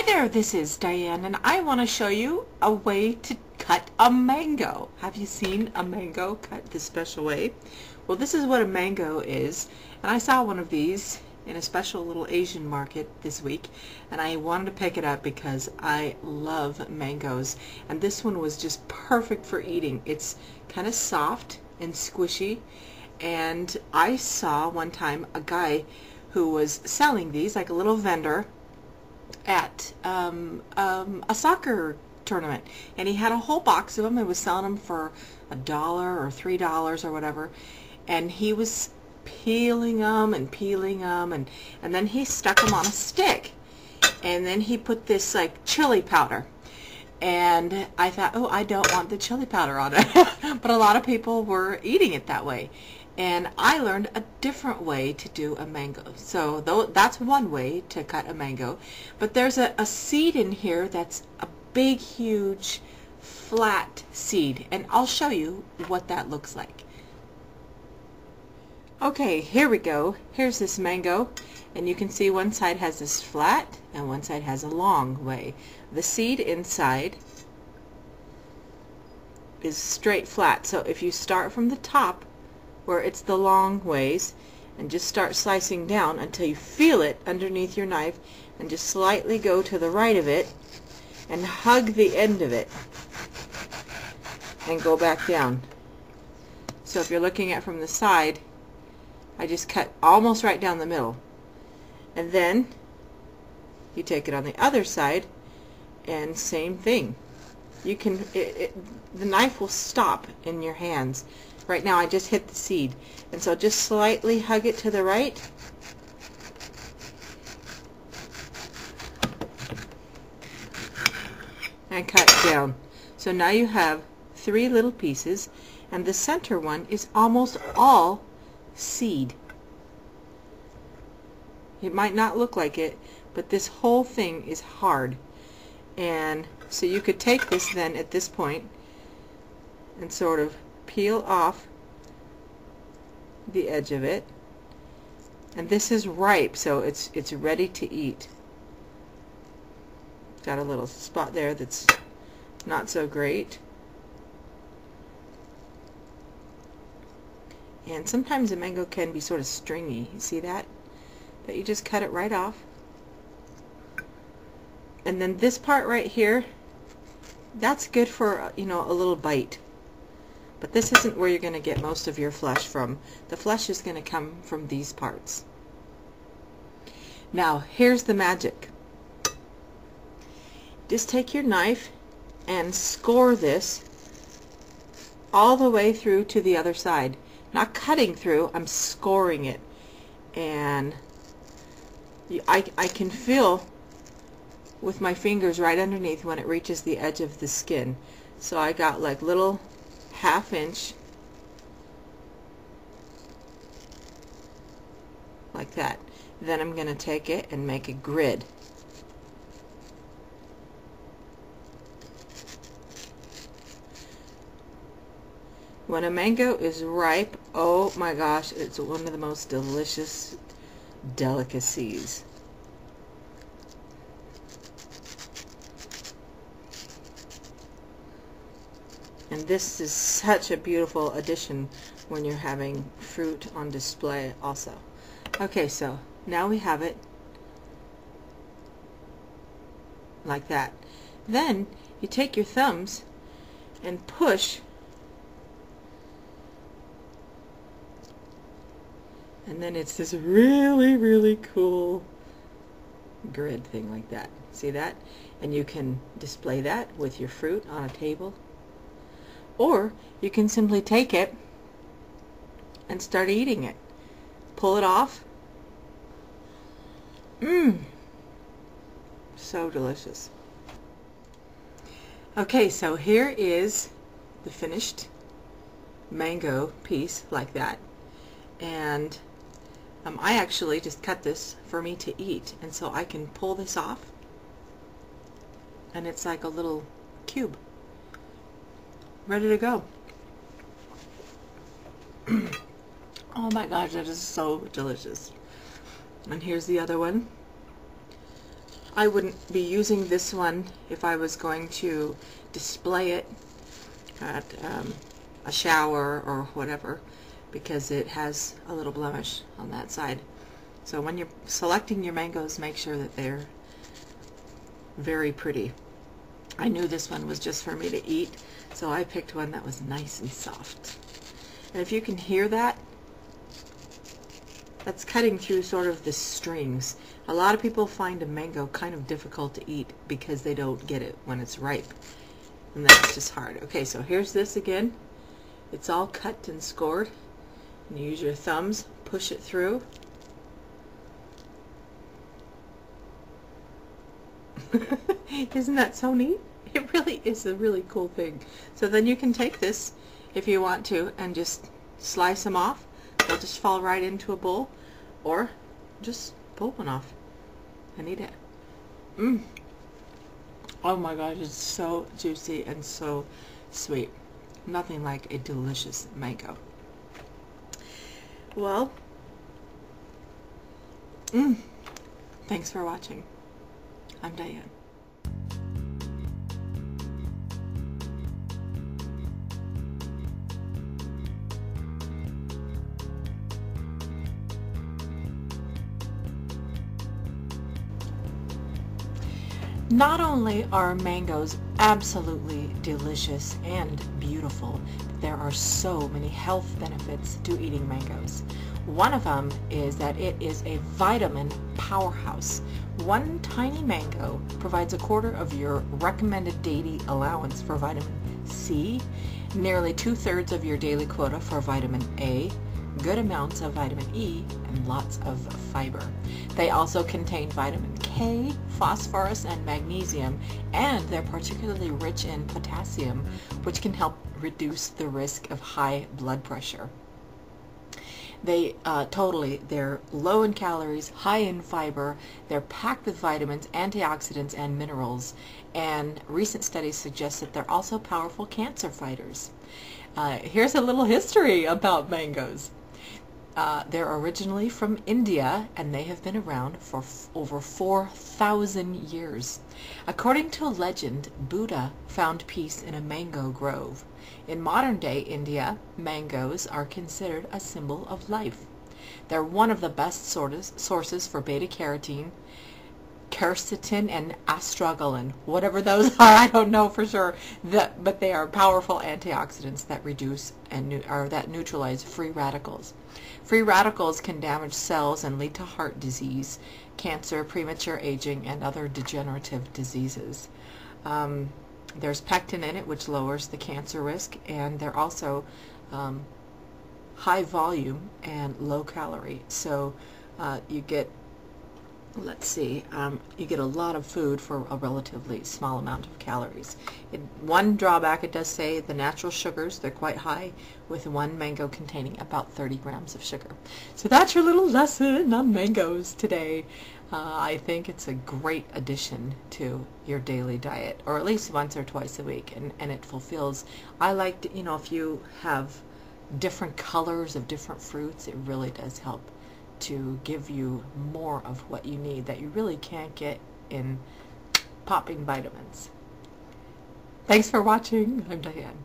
Hi there, this is Diane, and I want to show you a way to cut a mango. Have you seen a mango cut this special way? Well, this is what a mango is, and I saw one of these in a special little Asian market this week, and I wanted to pick it up because I love mangoes, and this one was just perfect for eating. It's kind of soft and squishy, and I saw one time a guy who was selling these, like a little vendor, at a soccer tournament, and he had a whole box of them and was selling them for $1 or $3 or whatever, and he was peeling them and then he stuck them on a stick, and then he put this like chili powder, and I thought, oh, I don't want the chili powder on it but a lot of people were eating it that way, and I learned a different way to do a mango. So that's one way to cut a mango, but there's a seed in here that's a big, huge, flat seed, and I'll show you what that looks like. Okay, here we go. Here's this mango, and you can see one side has this flat and one side has a long way. The seed inside is straight flat, so if you start from the top where it's the long ways and just start slicing down until you feel it underneath your knife, and just slightly go to the right of it and hug the end of it and go back down. So if you're looking at from the side, I just cut almost right down the middle, and then you take it on the other side and same thing. You can the knife will stop in your hands. Right now I just hit the seed, and so just slightly hug it to the right and cut down. So now you have 3 little pieces, and the center one is almost all seed. It might not look like it, but this whole thing is hard, and so you could take this then at this point and sort of peel off the edge of it, and this is ripe, so it's ready to eat. Got a little spot there that's not so great, and sometimes a mango can be sort of stringy. You see that? But you just cut it right off, and then this part right here, that's good for, you know, a little bite. But this isn't where you're going to get most of your flesh from. The flesh is going to come from these parts. Now, here's the magic. Just take your knife and score this all the way through to the other side. Not cutting through, I'm scoring it. And I can feel with my fingers right underneath when it reaches the edge of the skin. So I got like little ½ inch like that. Then I'm going to take it and make a grid. When a mango is ripe, oh my gosh, it's one of the most delicious delicacies. And this is such a beautiful addition when you're having fruit on display also. Okay, so now we have it like that. Then you take your thumbs and push, and then it's this really, really cool grid thing like that. See that? And you can display that with your fruit on a table. Or you can simply take it and start eating it. Pull it off. Mmm. So delicious. Okay, so here is the finished mango piece like that. And I actually just cut this for me to eat, and so I can pull this off, and it's like a little cube ready to go. Oh my gosh, that is so delicious. And here's the other one. I wouldn't be using this one if I was going to display it at a shower or whatever, because it has a little blemish on that side. So when you're selecting your mangoes, make sure that they're very pretty. I knew this one was just for me to eat, so I picked one that was nice and soft. And if you can hear that, that's cutting through sort of the strings. A lot of people find a mango kind of difficult to eat because they don't get it when it's ripe, and that's just hard. Okay, so here's this again. It's all cut and scored, and you use your thumbs, push it through. Isn't that so neat? It really is a really cool thing. So then you can take this if you want to and just slice them off. They'll just fall right into a bowl, or just pull one off and eat it. Oh my gosh, it's so juicy and so sweet. Nothing like a delicious mango. Well, thanks for watching. I'm Diane. Not only are mangoes absolutely delicious and beautiful, but there are so many health benefits to eating mangoes. One of them is that it is a vitamin powerhouse. One tiny mango provides 1/4 of your recommended daily allowance for vitamin C, nearly 2/3 of your daily quota for vitamin A, good amounts of vitamin E, and lots of fiber. They also contain vitamin K, phosphorus, and magnesium, and they're particularly rich in potassium, which can help reduce the risk of high blood pressure. They're low in calories, high in fiber, they're packed with vitamins, antioxidants, and minerals, and recent studies suggest that they're also powerful cancer fighters. Here's a little history about mangoes. They're originally from India, and they have been around for over 4,000 years. According to legend, Buddha found peace in a mango grove. In modern-day India, mangoes are considered a symbol of life. They're one of the best sources for beta-carotene, quercetin, and astragalin. Whatever those are, I don't know for sure. But they are powerful antioxidants that reduce that neutralize free radicals. Free radicals can damage cells and lead to heart disease, cancer, premature aging, and other degenerative diseases. There's pectin in it, which lowers the cancer risk, and they're also high volume and low calorie. So you get, you get a lot of food for a relatively small amount of calories. One drawback, it does say the natural sugars, they're quite high, with one mango containing about 30 grams of sugar. So that's your little lesson on mangoes today. I think it's a great addition to your daily diet, or at least once or twice a week, and it fulfills. I like to, if you have different colors of different fruits, it really does help to give you more of what you need that you really can't get in popping vitamins. Thanks for watching. I'm Diane.